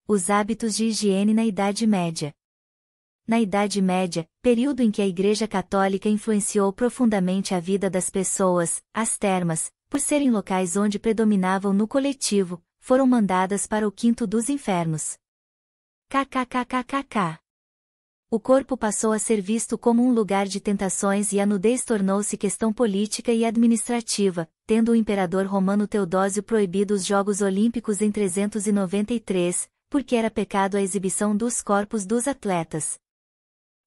Os hábitos de higiene na Idade Média. Na Idade Média, período em que a Igreja Católica influenciou profundamente a vida das pessoas, as termas, por serem locais onde predominavam no coletivo, foram mandadas para o quinto dos infernos. KKKKKK. O corpo passou a ser visto como um lugar de tentações e a nudez tornou-se questão política e administrativa, tendo o imperador romano Teodósio proibido os Jogos Olímpicos em 393, porque era pecado a exibição dos corpos dos atletas.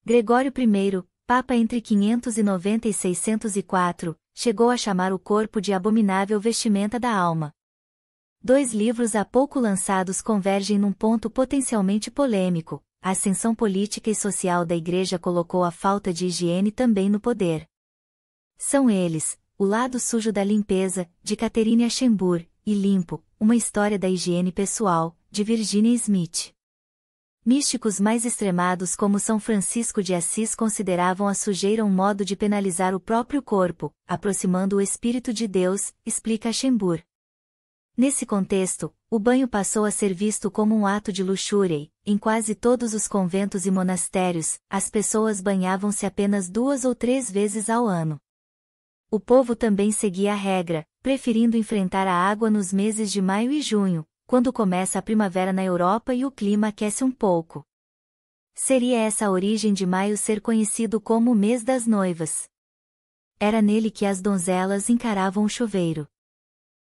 Gregório I, Papa entre 590 e 604, chegou a chamar o corpo de abominável vestimenta da alma. Dois livros há pouco lançados convergem num ponto potencialmente polêmico: a ascensão política e social da Igreja colocou a falta de higiene também no poder. São eles, O Lado Sujo da Limpeza, de Catherine Aschenburg, e Limpo, Uma História da Higiene Pessoal, de Virginia Smith. Místicos mais extremados como São Francisco de Assis consideravam a sujeira um modo de penalizar o próprio corpo, aproximando o Espírito de Deus, explica Aschenburg. Nesse contexto, o banho passou a ser visto como um ato de luxúria e, em quase todos os conventos e monastérios, as pessoas banhavam-se apenas 2 ou 3 vezes ao ano. O povo também seguia a regra, preferindo enfrentar a água nos meses de maio e junho, quando começa a primavera na Europa e o clima aquece um pouco. Seria essa a origem de maio ser conhecido como o mês das noivas. Era nele que as donzelas encaravam o chuveiro.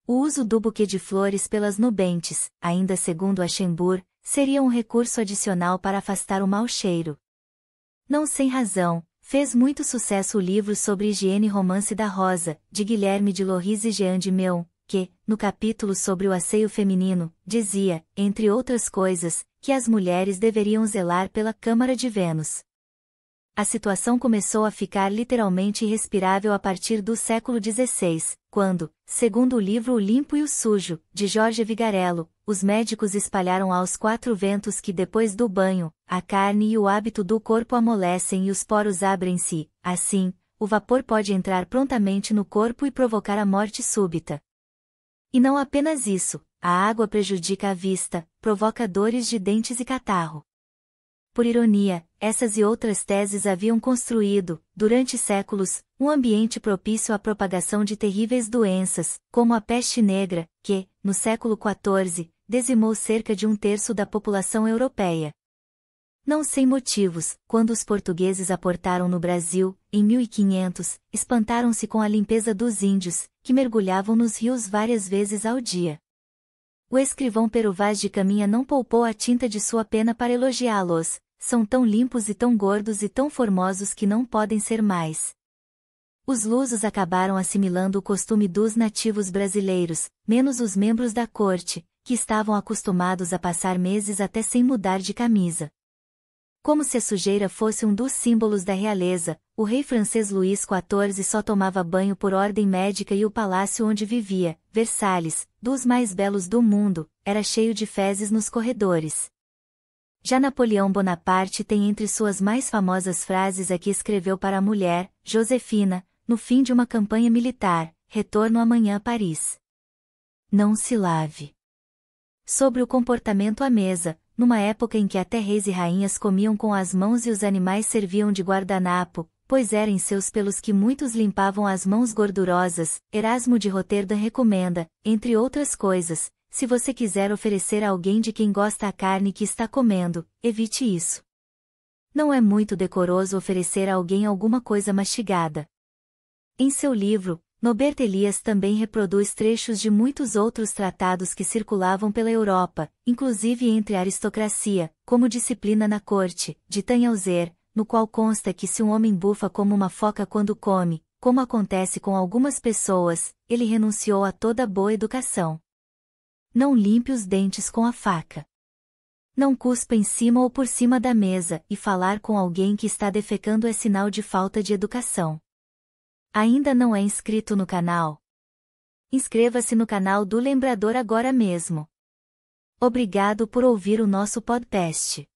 O uso do buquê de flores pelas nubentes, ainda segundo Aschenburg, seria um recurso adicional para afastar o mau cheiro. Não sem razão, fez muito sucesso o livro sobre higiene Romance da Rosa, de Guilherme de Loris e Jean de Meun, que, no capítulo sobre o asseio feminino, dizia, entre outras coisas, que as mulheres deveriam zelar pela Câmara de Vênus. A situação começou a ficar literalmente irrespirável a partir do século XVI, quando, segundo o livro O Limpo e o Sujo, de Jorge Vigarello, os médicos espalharam aos 4 ventos que depois do banho, a carne e o hábito do corpo amolecem e os poros abrem-se, assim, o vapor pode entrar prontamente no corpo e provocar a morte súbita. E não apenas isso, a água prejudica a vista, provoca dores de dentes e catarro. Por ironia, essas e outras teses haviam construído, durante séculos, um ambiente propício à propagação de terríveis doenças, como a peste negra, que, no século XIV, dizimou cerca de 1/3 da população europeia. Não sem motivos, quando os portugueses aportaram no Brasil, em 1500, espantaram-se com a limpeza dos índios, que mergulhavam nos rios várias vezes ao dia. O escrivão Pero Vaz de Caminha não poupou a tinta de sua pena para elogiá-los: são tão limpos e tão gordos e tão formosos que não podem ser mais. Os lusos acabaram assimilando o costume dos nativos brasileiros, menos os membros da corte, que estavam acostumados a passar meses até sem mudar de camisa. Como se a sujeira fosse um dos símbolos da realeza, o rei francês Luís XIV só tomava banho por ordem médica e o palácio onde vivia, Versalhes, dos mais belos do mundo, era cheio de fezes nos corredores. Já Napoleão Bonaparte tem entre suas mais famosas frases a que escreveu para a mulher, Josefina, no fim de uma campanha militar: retorno amanhã a Paris. Não se lave. Sobre o comportamento à mesa, numa época em que até reis e rainhas comiam com as mãos e os animais serviam de guardanapo, pois era em seus pelos que muitos limpavam as mãos gordurosas, Erasmo de Roterdã recomenda, entre outras coisas: se você quiser oferecer a alguém de quem gosta a carne que está comendo, evite isso. Não é muito decoroso oferecer a alguém alguma coisa mastigada. Em seu livro, Norbert Elias também reproduz trechos de muitos outros tratados que circulavam pela Europa, inclusive entre a aristocracia, como Disciplina na Corte, de Tanhauser, no qual consta que se um homem bufa como uma foca quando come, como acontece com algumas pessoas, ele renunciou a toda boa educação. Não limpe os dentes com a faca. Não cuspa em cima ou por cima da mesa, e falar com alguém que está defecando é sinal de falta de educação. Ainda não é inscrito no canal? Inscreva-se no canal do Lembrador agora mesmo. Obrigado por ouvir o nosso podcast.